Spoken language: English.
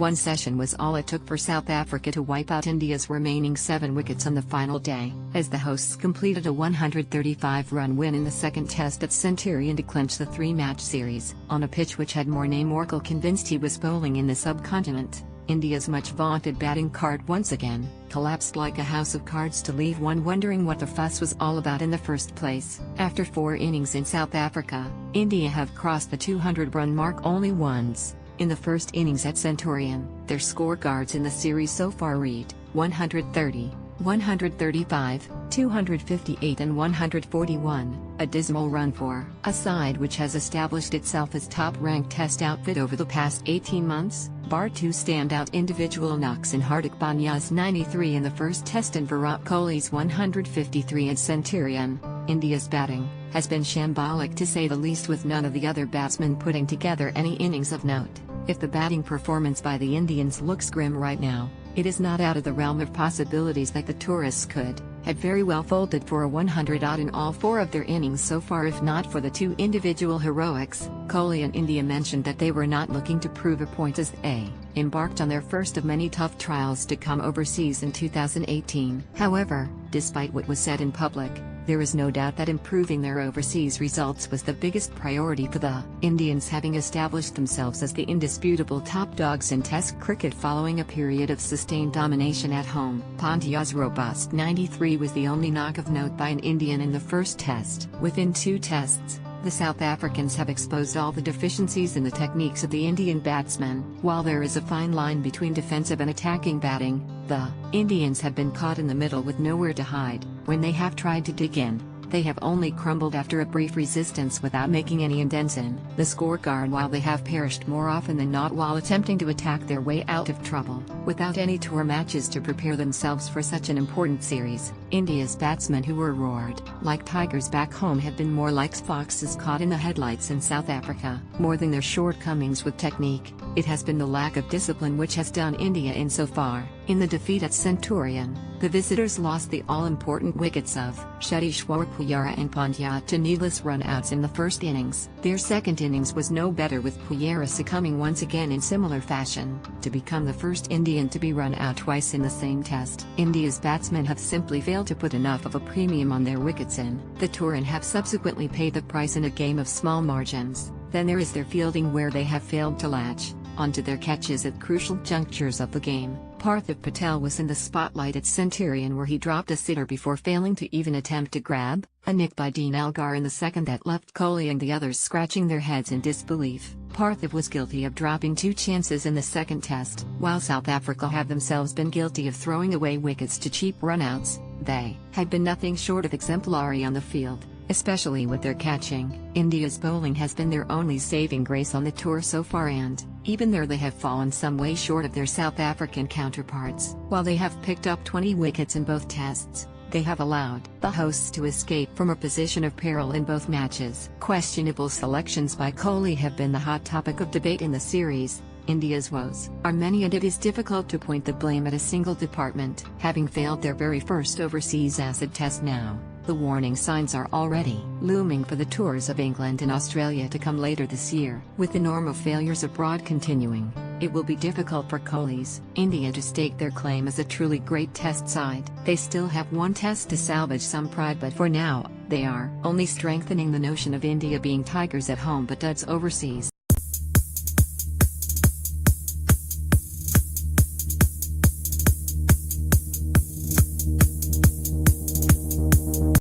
One session was all it took for South Africa to wipe out India's remaining 7 wickets on the final day, as the hosts completed a 135-run win in the second test at Centurion to clinch the 3-match series. On a pitch which had Morne Morkel convinced he was bowling in the subcontinent, India's much-vaunted batting cart once again collapsed like a house of cards to leave one wondering what the fuss was all about in the first place. After 4 innings in South Africa, India have crossed the 200-run mark only once. In the first innings at Centurion, their scorecards in the series so far read 130, 135, 258 and 141, a dismal run for a side which has established itself as top-ranked Test outfit over the past 18 months, bar 2 standout individual knocks in Hardik Pandya's 93 in the first Test and Virat Kohli's 153 at Centurion. India's batting has been shambolic to say the least, with none of the other batsmen putting together any innings of note. If the batting performance by the Indians looks grim right now, it is not out of the realm of possibilities that the tourists could have very well folded for a 100-odd in all 4 of their innings so far if not for the 2 individual heroics. Kohli and India mentioned that they were not looking to prove a point as they embarked on their first of many tough trials to come overseas in 2018. However, despite what was said in public, there is no doubt that improving their overseas results was the biggest priority for the Indians, having established themselves as the indisputable top dogs in Test cricket following a period of sustained domination at home. Pandya's robust 93 was the only knock of note by an Indian in the first Test. Within 2 tests, the South Africans have exposed all the deficiencies in the techniques of the Indian batsmen. While there is a fine line between defensive and attacking batting, the Indians have been caught in the middle with nowhere to hide. When they have tried to dig in, they have only crumbled after a brief resistance without making any indents in the scorecard, while they have perished more often than not while attempting to attack their way out of trouble. Without any tour matches to prepare themselves for such an important series, India's batsmen, who were roared like tigers back home, have been more like foxes caught in the headlights in South Africa. More than their shortcomings with technique, it has been the lack of discipline which has done India in so far. In the defeat at Centurion, the visitors lost the all-important wickets of Cheteshwar Pujara and Pandya to needless run-outs in the first innings. Their second innings was no better, with Pujara succumbing once again in similar fashion, to become the first Indian to be run out twice in the same Test. India's batsmen have simply failed to put enough of a premium on their wickets in the tour and have subsequently paid the price in a game of small margins. Then there is their fielding, where they have failed to latch onto their catches at crucial junctures of the game. Parthiv Patel was in the spotlight at Centurion, where he dropped a sitter before failing to even attempt to grab a nick by Dean Elgar in the second that left Kohli and the others scratching their heads in disbelief. Parthiv was guilty of dropping 2 chances in the second Test. While South Africa have themselves been guilty of throwing away wickets to cheap runouts, they had been nothing short of exemplary on the field, especially with their catching. India's bowling has been their only saving grace on the tour so far, and even there they have fallen some way short of their South African counterparts. While they have picked up 20 wickets in both Tests, they have allowed the hosts to escape from a position of peril in both matches. Questionable selections by Kohli have been the hot topic of debate in the series. India's woes are many, and it is difficult to point the blame at a single department. Having failed their very first overseas acid test now, the warning signs are already looming for the tours of England and Australia to come later this year. With the norm of failures abroad continuing, it will be difficult for Kohli's India to stake their claim as a truly great Test side. They still have 1 Test to salvage some pride, but for now, they are only strengthening the notion of India being tigers at home but duds overseas.